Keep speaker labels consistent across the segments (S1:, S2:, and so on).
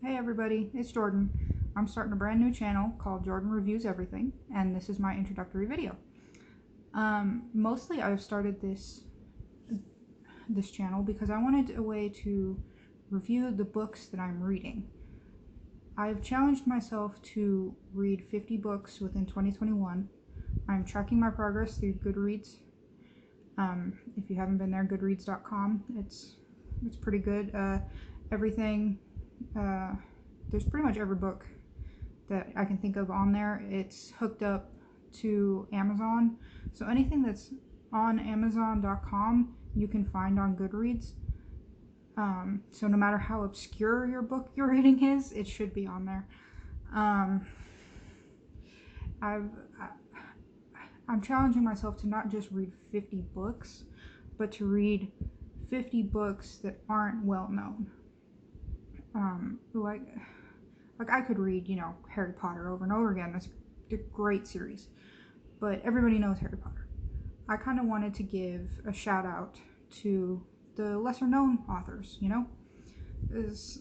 S1: Hey everybody, it's Jordan. I'm starting a brand new channel called Jordan Reviews Everything, and this is my introductory video. Mostly I've started this channel because I wanted a way to review the books that I'm reading. I've challenged myself to read 50 books within 2021. I'm tracking my progress through Goodreads. If you haven't been there, goodreads.com. It's pretty good. Everything. There's pretty much every book that I can think of on there. It's hooked up to Amazon, so anything that's on Amazon.com you can find on Goodreads. So no matter how obscure your book you're reading is, it should be on there. I'm challenging myself to not just read 50 books, but to read 50 books that aren't well known. Like I could read, Harry Potter over and over again. That's a great series, but everybody knows Harry Potter. I kind of wanted to give a shout out to the lesser known authors, There's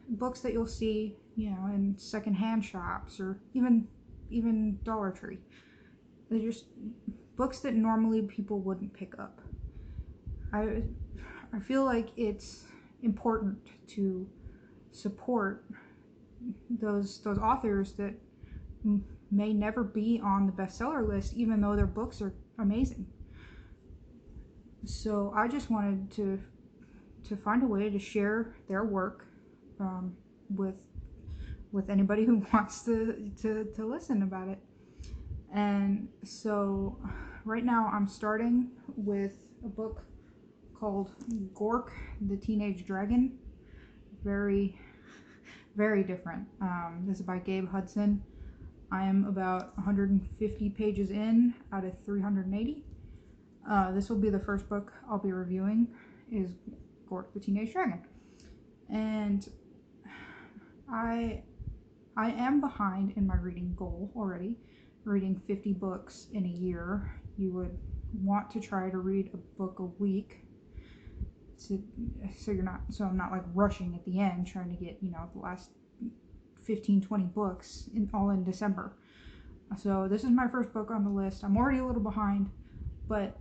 S1: books that you'll see, in secondhand shops or even Dollar Tree. They're just books that normally people wouldn't pick up. I feel like it's important to support those authors that may never be on the bestseller list, even though their books are amazing. So I just wanted to find a way to share their work with anybody who wants to listen about it. And so right now I'm starting with a book called Gork the Teenage Dragon. Very, very different. This is by Gabe Hudson. I am about 150 pages in out of 380. This will be the first book I'll be reviewing, is Gork the Teenage Dragon. And I am behind in my reading goal already. Reading 50 books in a year. You would want to try to read a book a week, so I'm not like rushing at the end trying to get the last 15-20 books all in December. So this is my first book on the list. I'm already a little behind, but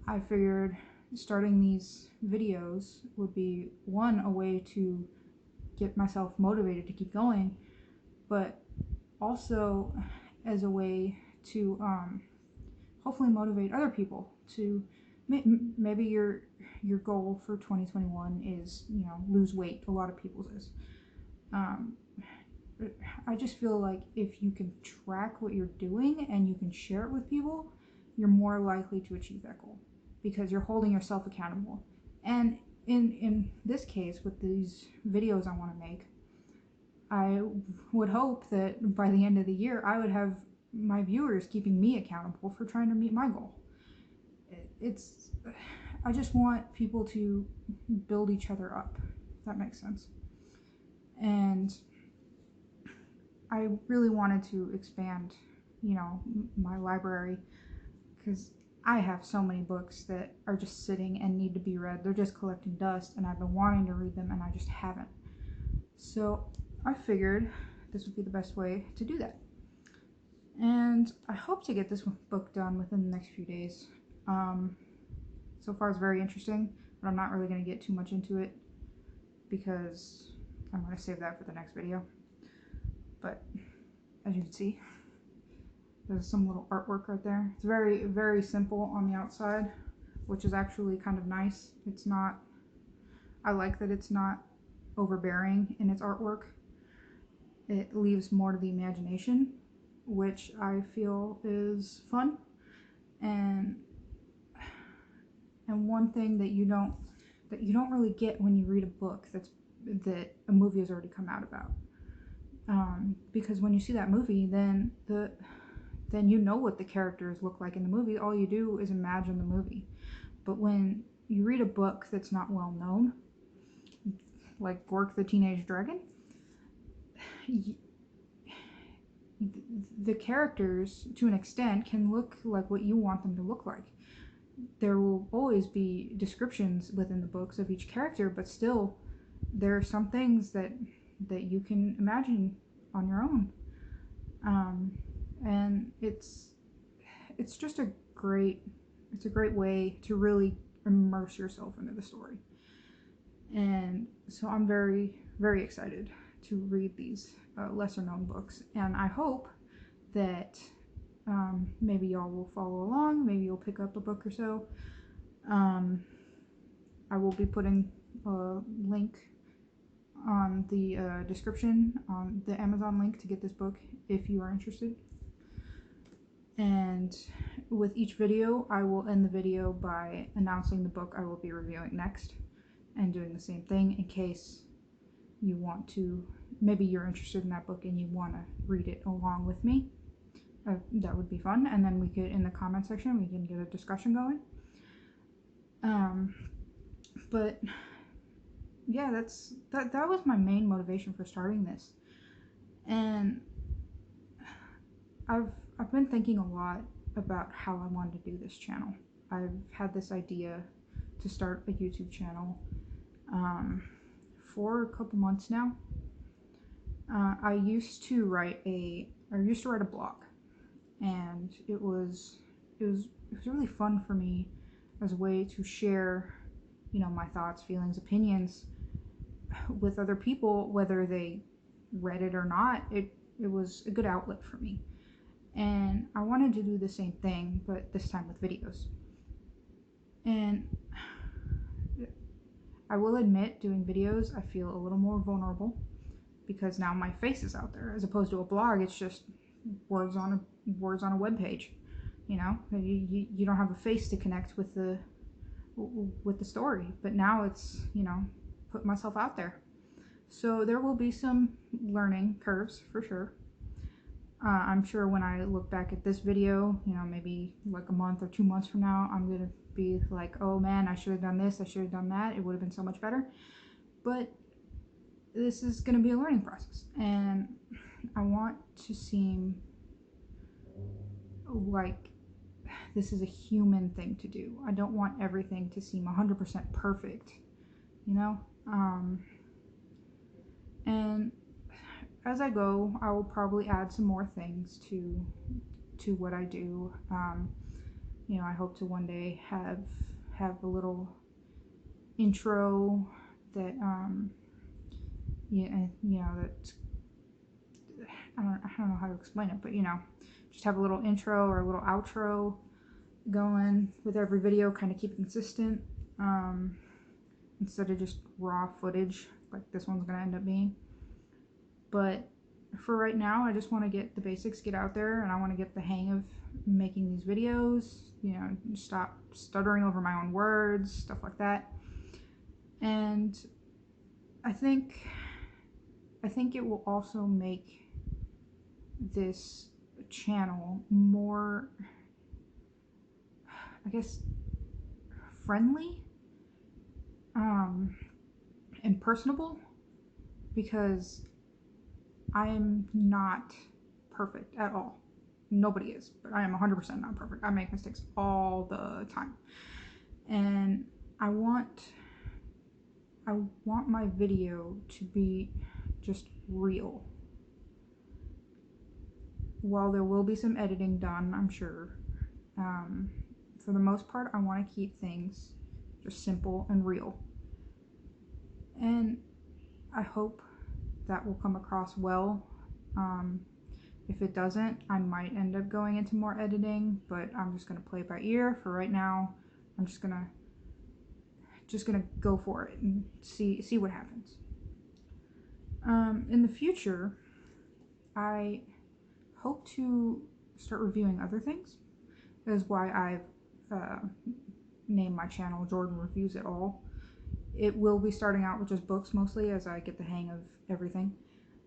S1: I figured starting these videos would be a way to get myself motivated to keep going, but also as a way to hopefully motivate other people to maybe your goal for 2021 is lose weight. A lot of people's is. I just feel like if you can track what you're doing and you can share it with people, you're more likely to achieve that goal because you're holding yourself accountable. And in this case, with these videos I want to make, I would hope that by the end of the year I would have my viewers keeping me accountable for trying to meet my goal. I just want people to build each other up, if that makes sense. And I really wanted to expand, my library, because I have so many books that are just sitting and need to be read. They're just collecting dust, and I've been wanting to read them, and I just haven't. So I figured this would be the best way to do that. And I hope to get this book done within the next few days. So far it's very interesting, but I'm not really going to get too much into it because I'm going to save that for the next video. But as you can see, there's some little artwork right there. It's very, very simple on the outside, which is actually kind of nice. I like that it's not overbearing in its artwork. It leaves more to the imagination, which I feel is fun. And one thing that you don't really get when you read a book that a movie has already come out about. Because when you see that movie, then you know what the characters look like in the movie. All you do is imagine the movie. But when you read a book that's not well known, like Gork the Teenage Dragon, the characters, to an extent, can look like what you want them to look like. There will always be descriptions within the books of each character, but still, there are some things that that you can imagine on your own. And it's just a great way to really immerse yourself into the story. And so I'm very, very excited to read these lesser known books, and I hope that maybe y'all will follow along. Maybe you'll pick up a book or so. I will be putting a link on the description on the Amazon link to get this book if you are interested. And with each video, I will end the video by announcing the book I will be reviewing next, and doing the same thing in case you want to, maybe you're interested in that book and you want to read it along with me. That would be fun, and then we could, in the comment section, we can get a discussion going. But yeah, that was my main motivation for starting this. And I've been thinking a lot about how I wanted to do this channel. I've had this idea to start a YouTube channel for a couple months now. I used to write a blog, and it was really fun for me as a way to share, my thoughts, feelings, opinions with other people, whether they read it or not. It was a good outlet for me, and I wanted to do the same thing, but this time with videos. And I will admit, doing videos, I feel a little more vulnerable, because now my face is out there, as opposed to a blog. It's just words on a web page. You don't have a face to connect with the story. But now it's, put myself out there. So there will be some learning curves for sure. I'm sure when I look back at this video, maybe like a month or 2 months from now, I'm gonna be like, oh man, I should have done this, I should have done that, it would have been so much better. But this is gonna be a learning process, and I want to seem like this is a human thing to do. I don't want everything to seem 100% perfect, and as I go, I will probably add some more things to what I do. I hope to one day have a little intro that that I don't know how to explain it, but just have a little intro or a little outro going with every video, kind of keep it consistent, instead of just raw footage like this one's gonna end up being. But for right now, I just want to get the basics, get out there, and I want to get the hang of making these videos, stop stuttering over my own words, stuff like that. And I think it will also make this channel more, I guess, friendly and personable, because I am not perfect at all. Nobody is, but I am 100% not perfect. I make mistakes all the time, and I want my video to be just real. While there will be some editing done, I'm sure, for the most part, I want to keep things just simple and real. And I hope that will come across well. If it doesn't, I might end up going into more editing, but I'm just gonna play it by ear for right now. I'm just gonna go for it and see what happens. In the future, I hope to start reviewing other things. That is why I've named my channel Jordan Reviews It All. It will be starting out with just books mostly as I get the hang of everything.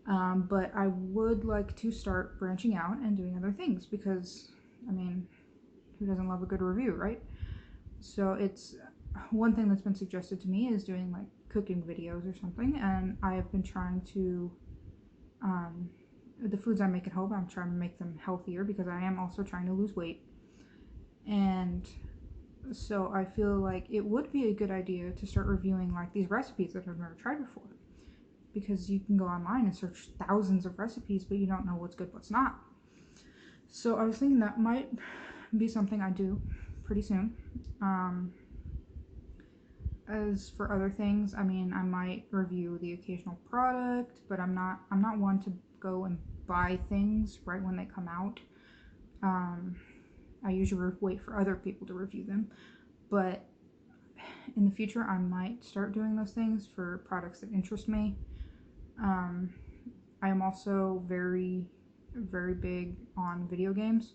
S1: But I would like to start branching out and doing other things, because, who doesn't love a good review, right? So it's one thing that's been suggested to me is doing like cooking videos or something, and I have been trying to, the foods I make at home, I'm trying to make them healthier, because I am also trying to lose weight. And so I feel like it would be a good idea to start reviewing like these recipes that I've never tried before. because you can go online and search thousands of recipes, but you don't know what's good, what's not. So I was thinking that might be something I do pretty soon. As for other things, I mean, I might review the occasional product, but I'm not one to go and buy things right when they come out. I usually wait for other people to review them, but in the future I might start doing those things for products that interest me. I am also very, very big on video games.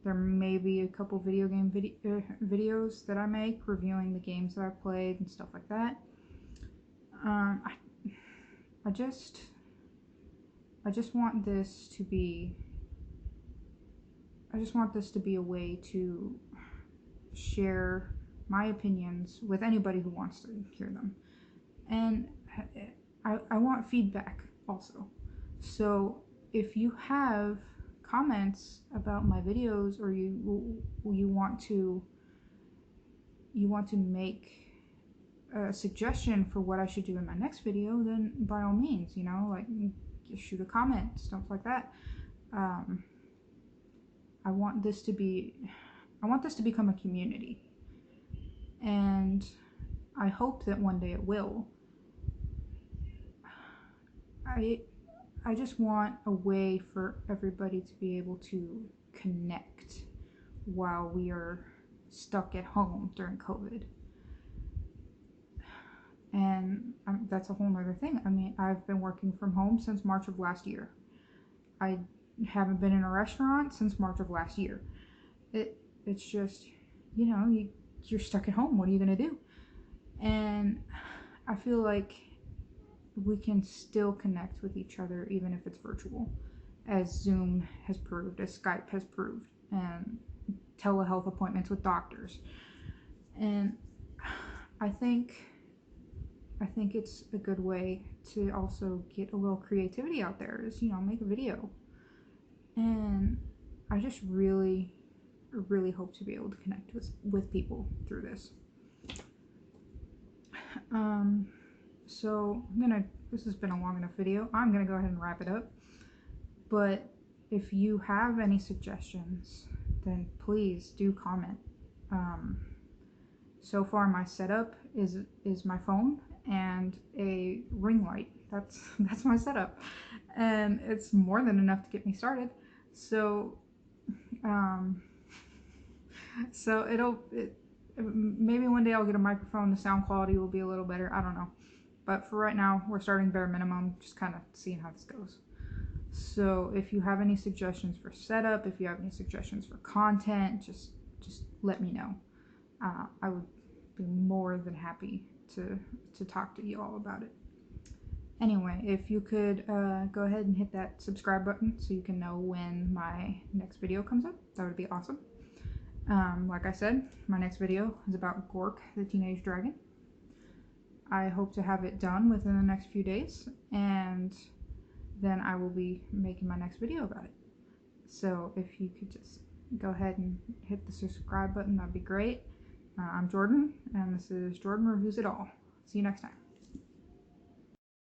S1: There may be a couple video game videos that I make reviewing the games that I've played and stuff like that. I just want this to be a way to share my opinions with anybody who wants to hear them. And I want feedback also. So if you have comments about my videos, or you want to make a suggestion for what I should do in my next video, then by all means, like, just shoot a comment, stuff like that. I want this to become a community, and I hope that one day it will. I just want a way for everybody to be able to connect while we are stuck at home during COVID. And that's a whole nother thing. I mean, I've been working from home since March of last year. I haven't been in a restaurant since March of last year. It's just, you're stuck at home. What are you going to do? And I feel like we can still connect with each other even if it's virtual, as Zoom has proved, as Skype has proved, and telehealth appointments with doctors. And I think it's a good way to also get a little creativity out there, is, make a video. And I just really, really hope to be able to connect with people through this. So this has been a long enough video. I'm gonna go ahead and wrap it up. But if you have any suggestions, then please do comment. So far my setup is my phone and a ring light. That's my setup, and it's more than enough to get me started. So maybe one day I'll get a microphone, the sound quality will be a little better, I don't know. But for right now, we're starting bare minimum, just kind of seeing how this goes. So if you have any suggestions for setup, if you have any suggestions for content, just let me know. I would be more than happy to talk to you all about it. Anyway, if you could go ahead and hit that subscribe button so you can know when my next video comes up, that would be awesome. Like I said, my next video is about Gork, the Teenage Dragon. I hope to have it done within the next few days, and then I will be making my next video about it. So if you could just go ahead and hit the subscribe button, that'd be great. I'm Jordan, and this is Jordan Reviews It All. See you next time.